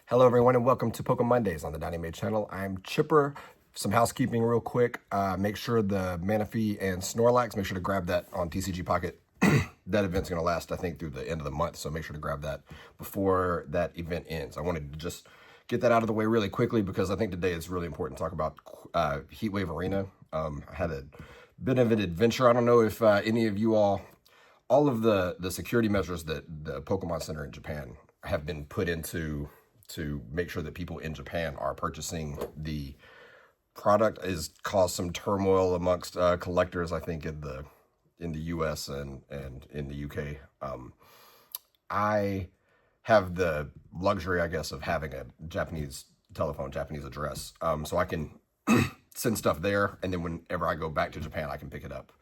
Hello, everyone, and welcome to Pokemondays on the Donnie channel. I'm Chipper. Some housekeeping real quick. Make sure the Manaphy and Snorlax, make sure to grab that on TCG Pocket. That event's going to last, I think, through the end of the month, so make sure to grab that before that event ends. I wanted to just get that out of the way really quickly because I think today it's really important to talk about Heatwave Arena. I had a bit of an adventure. I don't know if any of you all of the security measures that the Pokemon Center in Japan have been put into to make sure that people in Japan are purchasing the product has caused some turmoil amongst collectors, I think, in the U.S. and in the U.K. I have the luxury, I guess, of having a Japanese telephone, Japanese address, so I can send stuff there, and then whenever I go back to Japan, I can pick it up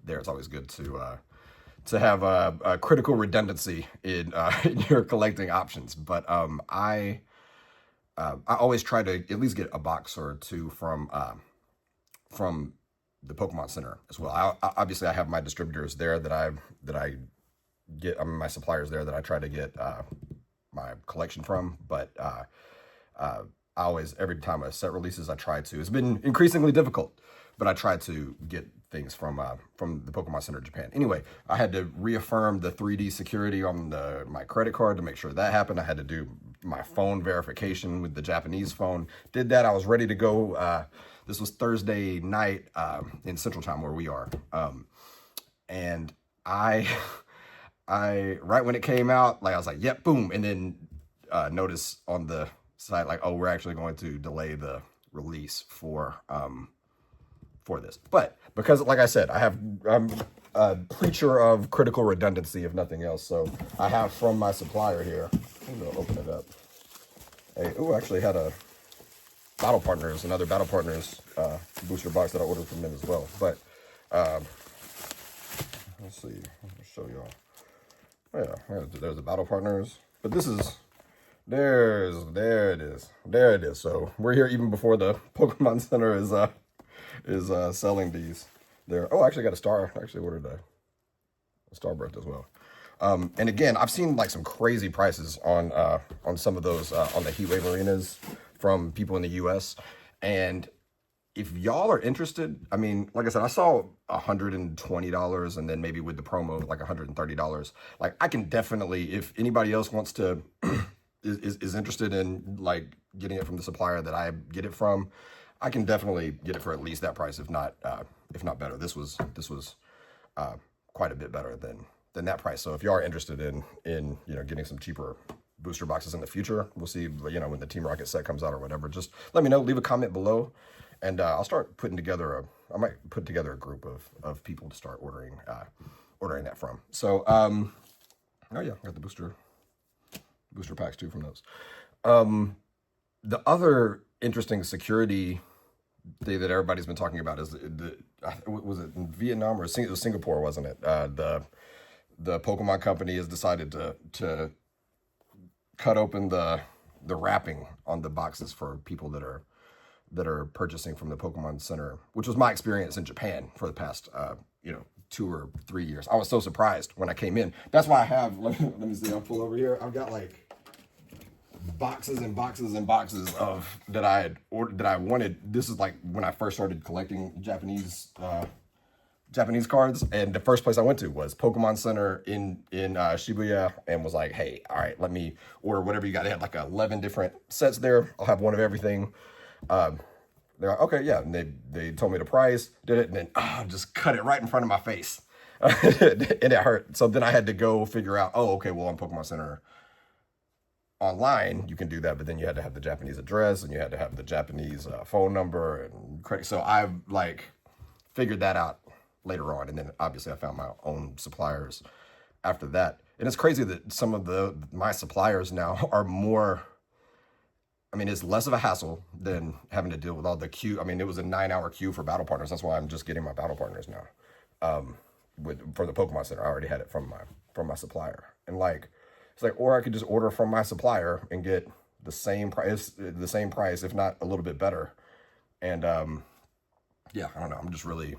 there. It's always good to have a critical redundancy in your collecting options. But I always try to at least get a box or two from the Pokemon Center as well. Obviously I have my distributors there that I get. My suppliers there that I try to get my collection from. But I always, every time a set releases, I try to. It's been increasingly difficult, but I try to get things from the Pokemon Center Japan. Anyway, I had to reaffirm the 3D security on my credit card to make sure that happened. I had to do my phone verification with the Japanese phone. Did that. I was ready to go. This was Thursday night in Central Time where we are, and I right when it came out, like I was like, yep, boom, and then notice on the site like, oh, we're actually going to delay the release for this. But because, like I said, I'm a preacher of critical redundancy, if nothing else. So I have from my supplier here. I'm gonna open it up. Hey, actually had a another Battle Partners booster box that I ordered from them as well. But let's see, I'll show y'all. Yeah, there's the Battle Partners. But this is there it is. So we're here even before the Pokemon Center is selling these there. Oh, I actually got a star. I actually ordered a Starbreath as well. And again, I've seen like some crazy prices on some of those on the Heatwave arenas from people in the US. And if y'all are interested, I mean, like I said, I saw $120 and then maybe with the promo like $130. Like I can definitely, if anybody else wants to is interested in like getting it from the supplier that I get it from, I can definitely get it for at least that price, if not better. This was quite a bit better than that price. So if you are interested in getting some cheaper booster boxes in the future, we'll see. When the Team Rocket set comes out or whatever, just let me know. Leave a comment below, and I'll start putting together I might put together a group of people to start ordering that from. So oh yeah, I got the booster packs too from those. The other interesting security thing that everybody's been talking about is was it in Vietnam or it was Singapore, wasn't it? The Pokemon company has decided to cut open the wrapping on the boxes for people that are purchasing from the Pokemon Center, which was my experience in Japan for the past 2 or 3 years. I was so surprised when I came in. That's why I have. Let me see. I'll pull over here. I've got like boxes and boxes and boxes of that I had ordered that I wanted. This is like when I first started collecting Japanese cards, and the first place I went to was Pokemon Center in Shibuya, and was like, hey, all right, let me order whatever you got. They had like 11 different sets there. I'll have one of everything. They're like, okay, yeah, and they told me the price, did it, and then just cut it right in front of my face. And it hurt. So then I had to go figure out, oh, okay, well, on Pokemon Center online you can do that, but then you had to have the Japanese address and you had to have the Japanese phone number and credit. So I like figured that out later on, and then obviously I found my own suppliers after that. And it's crazy that some of my suppliers now are more, I mean, it's less of a hassle than having to deal with all the queue. I mean, it was a 9-hour queue for Battle Partners. That's why I'm just getting my Battle Partners now. For the Pokemon Center, I already had it from my supplier, and like it's like, or I could just order from my supplier and get the same price, if not a little bit better. And yeah, I don't know. I'm just really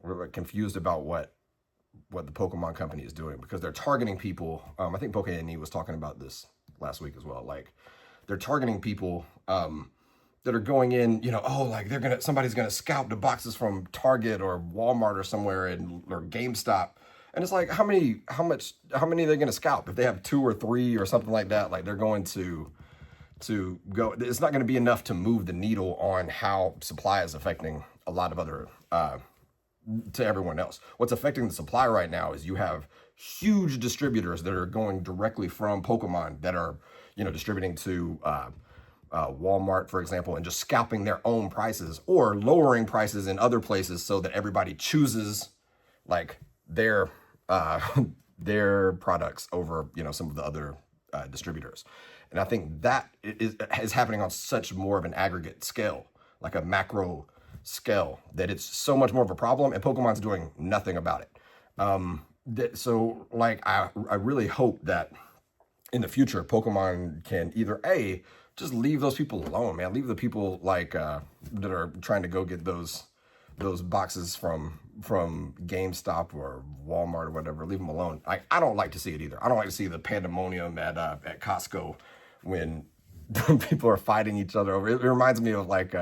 we're confused about what what the Pokemon company is doing, because they're targeting people. I think Pokemondays was talking about this last week as well. Like, they're targeting people that are going in, oh, like somebody's gonna scalp the boxes from Target or Walmart or somewhere, or GameStop. And it's like, how many are they gonna scalp? If they have 2 or 3 or something like that, like they're going to go, it's not going to be enough to move the needle on how supply is affecting a lot of other to everyone else. What's affecting the supply right now is you have huge distributors that are going directly from Pokemon that are distributing to Walmart, for example, and just scalping their own prices or lowering prices in other places so that everybody chooses like their their products over some of the other distributors. And I think that is happening on such more of an aggregate scale, like a macro scale, that it's so much more of a problem, and Pokemon's doing nothing about it. So like I really hope that in the future Pokemon can either just leave those people alone, man. Leave the people like that are trying to go get those boxes from GameStop or Walmart or whatever. Leave them alone. I don't like to see it either. I don't like to see the pandemonium at Costco when people are fighting each other over. It reminds me of like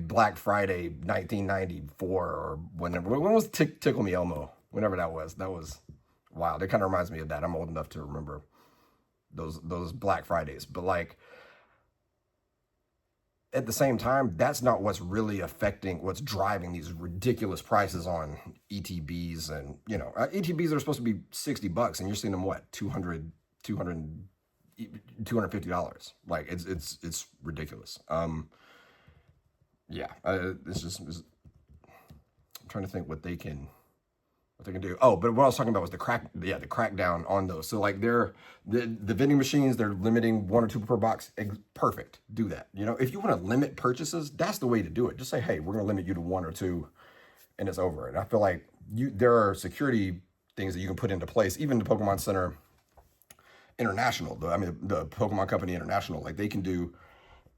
Black Friday 1994 or whenever. When was Tickle Me Elmo? Whenever that was. That was wild. It kind of reminds me of that. I'm old enough to remember those Black Fridays. But like, at the same time, that's not what's really affecting, what's driving these ridiculous prices on ETBs. And ETBs are supposed to be $60, and you're seeing them what, $250. Like it's ridiculous. I'm trying to think what they can do. Oh, but what I was talking about was the crackdown on those. So like the vending machines, they're limiting 1 or 2 per box. Perfect. Do that. If you want to limit purchases, that's the way to do it. Just say, hey, we're going to limit you to 1 or 2 and it's over. And I feel like there are security things that you can put into place. Even the Pokemon Center International, the Pokemon Company International, like they can do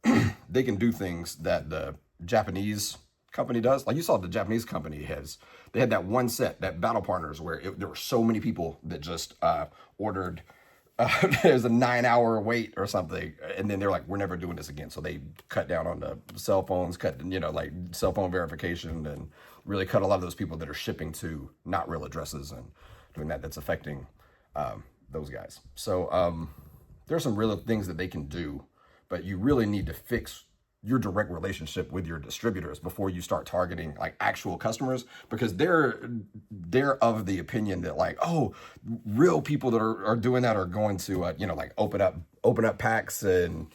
things that the Japanese company does. Like you saw the Japanese company they had that one set, that Battle Partners, where there were so many people that just ordered. There's a 9-hour wait or something, and then they're like, we're never doing this again. So they cut down on the cell phones, cut like cell phone verification, and really cut a lot of those people that are shipping to not real addresses and doing that. That's affecting those guys. So there's some real things that they can do, but you really need to fix your direct relationship with your distributors before you start targeting like actual customers, because they're of the opinion that like, oh, real people that are doing that are going to like open up packs and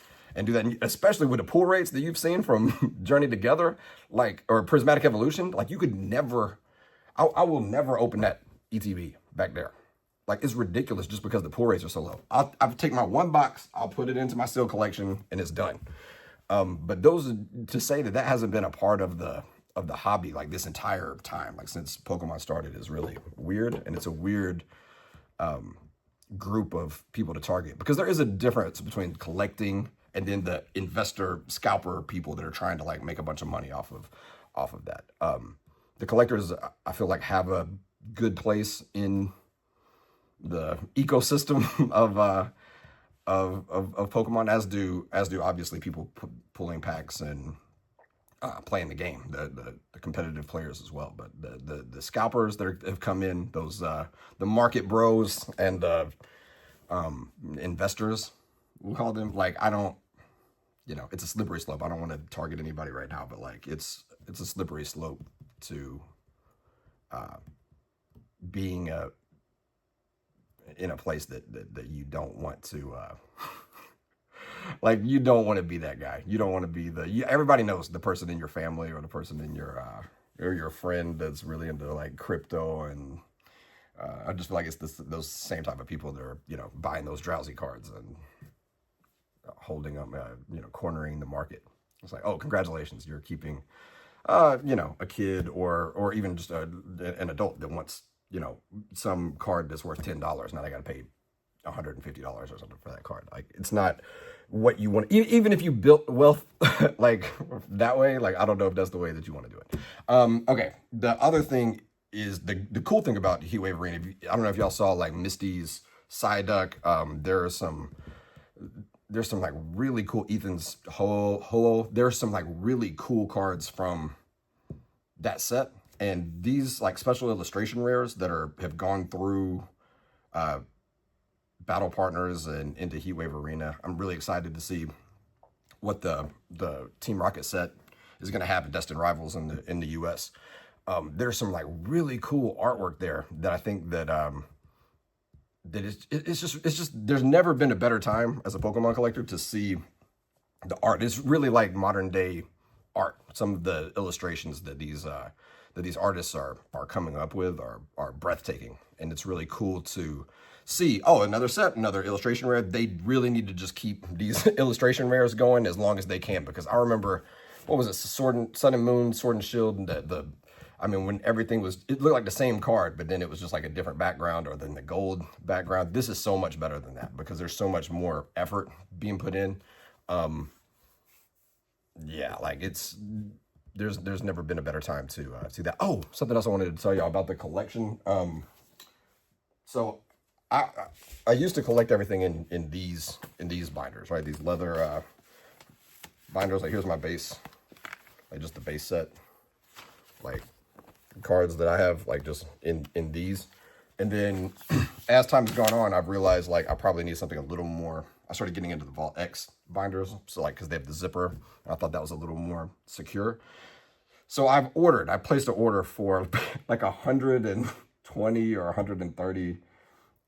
do that. And especially with the pull rates that you've seen from Journey Together, like, or Prismatic Evolution, like you could never, I will never open that ETB back there. Like, it's ridiculous just because the pull rates are so low. I'll take my 1 box, I'll put it into my seal collection, and it's done. But to say that hasn't been a part of the hobby like this entire time, like since Pokemon started, is really weird. And it's a weird group of people to target, because there is a difference between collecting and then the investor scalper people that are trying to like make a bunch of money off of that. The collectors, I feel like, have a good place in the ecosystem of Pokemon, as do obviously people pulling packs and playing the game, the competitive players as well. But the scalpers that have come in, those the market bros and investors, we'll call them. Like, I don't, it's a slippery slope. I don't want to target anybody right now, but like it's a slippery slope to being in a place that you don't want to like, you don't want to be that guy. You don't want to be everybody knows the person in your family or the person in your or your friend that's really into like crypto, and I just feel like it's those same type of people that are buying those drowsy cards and holding them, cornering the market. It's like, oh, congratulations, you're keeping a kid or even just an adult that wants some card that's worth $10. Now they got to pay $150 or something for that card. Like, it's not what you want. Even if you built wealth like that way, like, I don't know if that's the way that you want to do it. Okay. The other thing is the cool thing about Heatwave Arena. I don't know if y'all saw like Misty's Psyduck. There's some like really cool Ethan's Ho. There's some like really cool cards from that set, and these like special illustration rares that have gone through battle partners and into Heatwave Arena. I'm really excited to see what the Team Rocket set is going to have at Destined Rivals in the US. There's some like really cool artwork there that I think that it's just there's never been a better time as a Pokemon collector to see the art. It's really like modern day art. Some of the illustrations that these artists are coming up with are breathtaking, and it's really cool to see. Oh, another set, another illustration rare. They really need to just keep these illustration rares going as long as they can, because I remember, what was it, Sun and Moon, Sword and Shield, and I mean, when everything it looked like the same card, but then it was just like a different background, or then the gold background. This is so much better than that because there's so much more effort being put in. Yeah, like there's never been a better time to see that. Oh, something else I wanted to tell y'all about the collection. So I used to collect everything in these binders, right? These leather binders. Like, here's my base, like just the base set, like cards that I have, like just in these. And then as time's gone on, I've realized like I probably need something a little more. I started getting into the Vault X binders, so like, because they have the zipper. I thought that was a little more secure. So I placed an order for like 120 or 130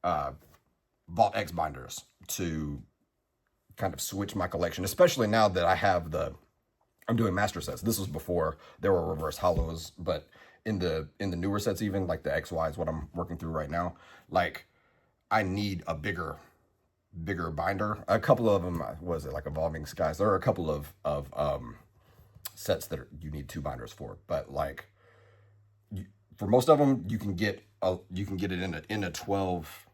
Vault X binders to kind of switch my collection, especially now that I'm doing master sets. This was before there were reverse hollows, but in the newer sets, even like the XY is what I'm working through right now. Like, I need a bigger binder. A couple of them, was it like Evolving Skies? There are a couple of sets that you need 2 binders for, but like for most of them, you can get it in a 12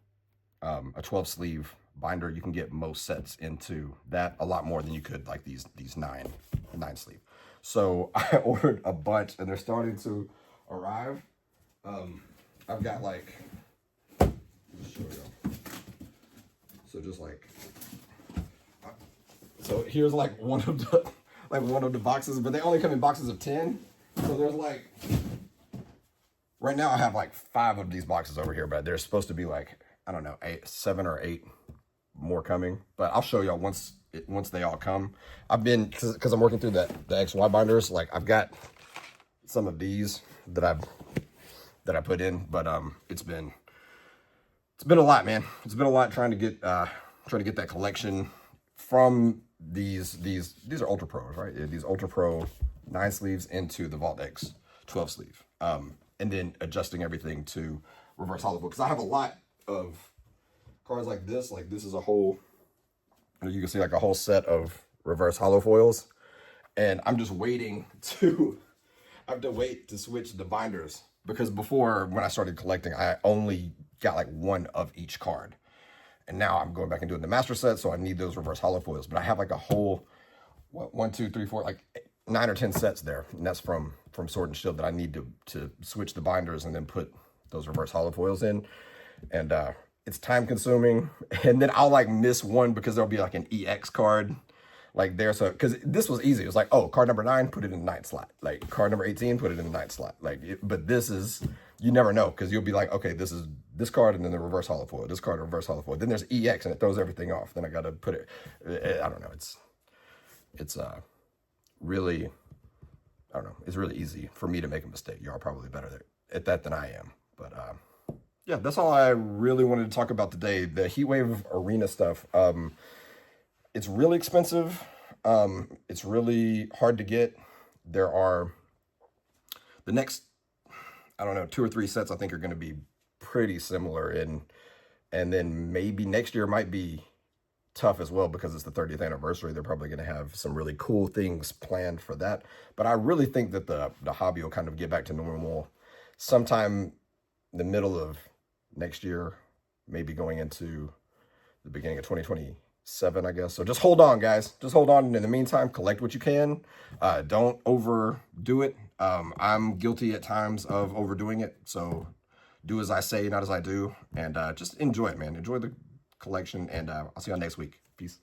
sleeve binder. You can get most sets into that a lot more than you could like these 9 sleeve. So I ordered a bunch, and they're starting to arrive. I've got like, let me show you. So just like, so here's like one of the boxes, but they only come in boxes of 10. So there's like, right now I have like 5 of these boxes over here, but there's supposed to be like, I don't know, 7 or 8 more coming. But I'll show y'all once they all come. I've been, because I'm working through the XY binders, like I've got some of these that I put in, but it's been a lot, man. It's been a lot trying to get that collection from these are Ultra Pros, right? Yeah, these Ultra Pro 9 sleeves into the Vault X 12 sleeve, and then adjusting everything to reverse hollow, because I have a lot of cards like this. Like, this is a whole, you can see like a whole set of reverse hollow foils, and I'm just waiting I have to wait to switch the binders, because before, when I started collecting, I only got like 1 of each card, and now I'm going back and doing the master set, so I need those reverse hollow foils. But I have like a whole 1, 2, 3, 4, like 9 or 10 sets there, and that's from Sword and Shield, that I need to switch the binders and then put those reverse hollow foils in. And it's time consuming, and then I'll like miss one because there'll be like an EX card like there. So, because this was easy, it was like, oh, card number 9, put it in the 9th slot, like card number 18, put it in the 9th slot, like but this is, you never know, because you'll be like, okay, this is this card, and then the reverse hollow foil, this card, reverse hollow foil, then there's EX, and it throws everything off. Then I gotta put it, I don't know, it's really, I don't know, it's really easy for me to make a mistake. Y'all are probably better at that than I am. But yeah, that's all I really wanted to talk about today. The Heatwave Arena stuff. It's really expensive. It's really hard to get. There are the next, I don't know, 2 or 3 sets I think are going to be pretty similar, and then maybe next year might be tough as well, because it's the 30th anniversary. They're probably going to have some really cool things planned for that. But I really think that the hobby will kind of get back to normal sometime in the middle of next year, maybe going into the beginning of 2020. 7, I guess. So just hold on, guys. Just hold on. In the meantime, collect what you can. Don't overdo it. I'm guilty at times of overdoing it. So do as I say, not as I do. And just enjoy it, man. Enjoy the collection. And I'll see y'all next week. Peace.